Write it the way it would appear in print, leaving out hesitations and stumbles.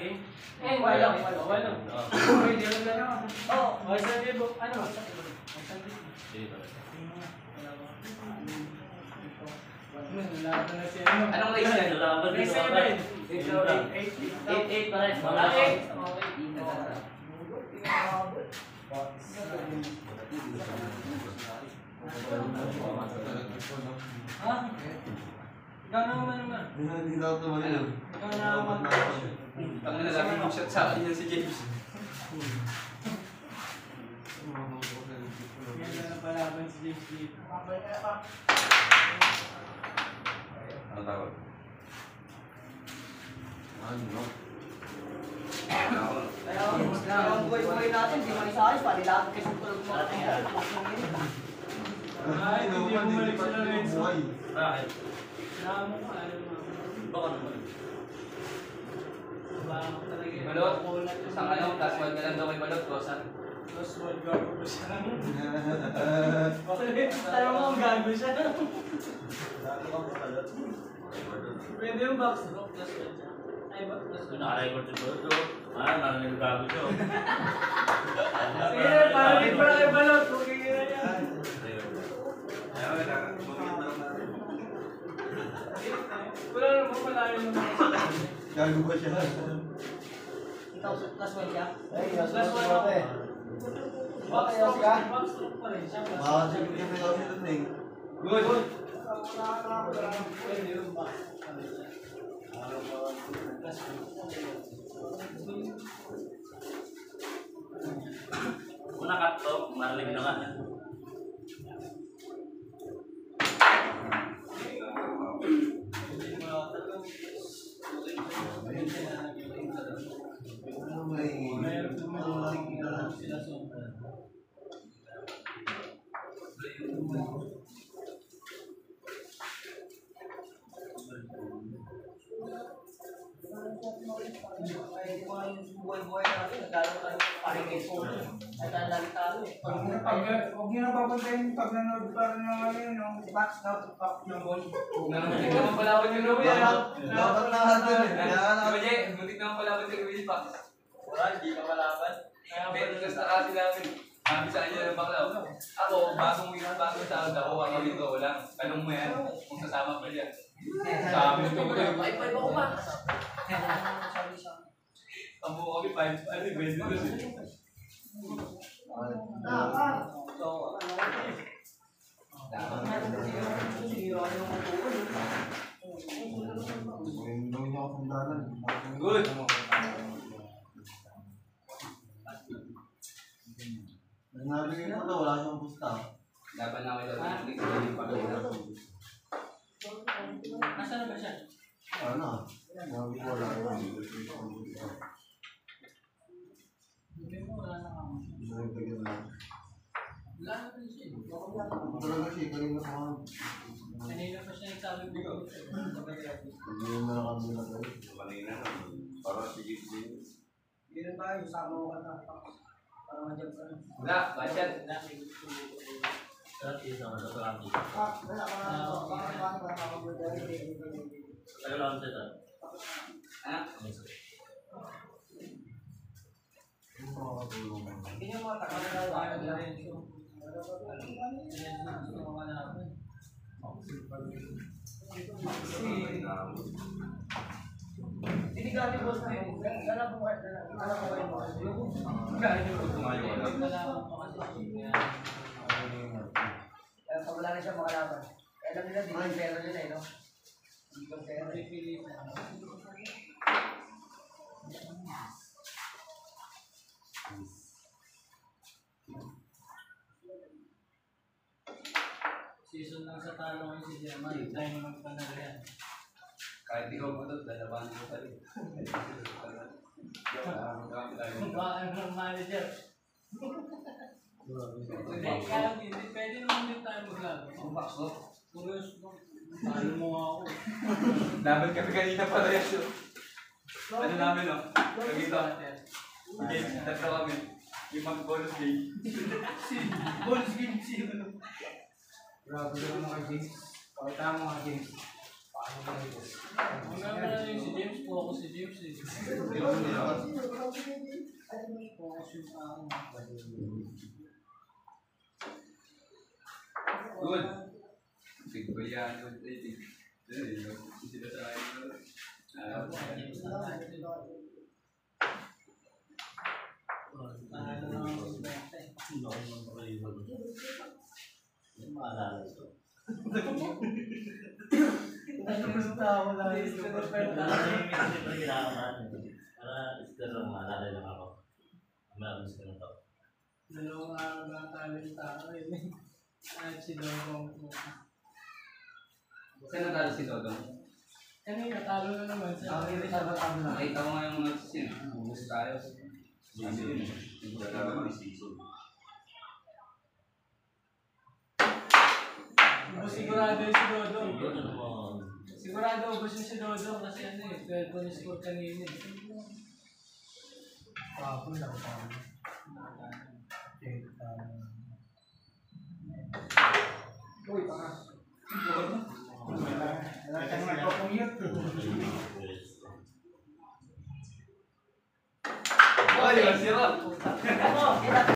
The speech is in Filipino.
game? Eh, wala. Pwede lang na naman. Oo. O, sabi mo, ano? Anong race yan? Race 7. 8 pa rin. Okay. Ha? Ikaw naman. Hindi daw naman yun. Ikaw naman. Ang nalagay yung shot sa akin yan si James. Yan na ang palaban si James dito. Ano tawag? Ano? Kaya ang buhay-buhay natin, di manisayos, palilapit kasi tulog mo. Ay, hindi bumalik sa Lorenzo. Bakit? Namo ka, ano mo. Baka naman. Baka talaga. Balot? Isang ano, plus 1 ka lang daw kay Balot, Rosa. Plus 1 gago ko siya. Alam mo kung gago siya. Pwede yung box rock, plus 1 siya. Ay, ba? Plus 1. Naka-record si Balot. Narinig gago siya. Sige, parinig pa kay Balot. Okay na yan. Wala naman, malayo naman. Gago ba siya? Ikaw, plus 1 siya? Plus 1 ako. Box rock pa rin siya. Baka siya bigyan na kasi dun eh. Good. Pwede yung box. Kung nakat to, marinig na nga. Ano may... Ay, di mo yung buhay-buhay natin, nagkakaroon tayo parang kay Polo. Nagkakaroon lagi tayo eh. Huwag nyo na papuntahin pag nanood pa rin ng ano yun, yung box na pop yung ball. Muntik naman palaban yung Ruby. Dapat lahat dun eh. Kaya na... Muntik naman palaban si Ruby pa. Wala, hindi ka malaban. Betos na kasi namin. Sabi sa kanya ng bakla. Ako, bagong sa akin ako, ang gawin ko lang. Tanong mo yan, kung sasama pa dyan. Sabi ito ko kayo, 5-5 ako pa. Ang buo kami 5, ano yung 22 eh. Gawin niyo ako sandalan. Good. Nabigay ko na, wala siyang pusta. Laban na kayo lang. Hindi ko yung pagkakita. Nasaan na ba siya? Ano? Nabi ko wala na. Hindi mo, wala na kamo. Gusto rin bigyan lang. Wala na rin siya. Talaga siya, kanina pa nga. Kanina pa siya nagsabi ko. Hindi mo na kami na tayo. Kanina na. Para si Gibson. Hindi rin tayo, sama ko ka na. Para ma-jump ka na. Wala, budget. Hindi nyo mga takal na hindi ka rin boss na yun. Gala po kayo. Gala po kayo. Kaya yung gusto nga yun. Kaya pag wala na siya makalaban. Kaya alam nila, di ko pera nila eh, no? Di ko pera. Season lang sa talo ngayon si German. Tayo naman panalo yan. Kahit ikaw po ito, lalabanan ko pa rin. Baka ng manager. Hindi, kaya pwede naman din tayo maglaro. Ang bakso. Curious mo. Talo mo nga ako. Laban kami kanina pa rin yun. Ano namin no? Kagito. Game, tatlo kami. Yung mag-bonus game. Bonus game sino? Grabe naman mga James. Pakita mo mga James. Mamaya na yung si James, focus si James eh. Focus yung tao. Good. Tigbayan. Sila sa akin. Dalawang araw lang tayo yung tao eh. Kahit si Dodong po. Saan natalo si Dodong? Kanina, talo na naman siya. Nakita ko nga yung mga sin. Ubus tayo. Sabi yun. Ubus sigurado yung si Dodong. Sigurado ubus yung si Dodong kasi ano eh. 12 na score kanina eh. Tapos lang tayo. Uy, tanga. Wala tayong nagpapungyot. Oh, di ba? Sira.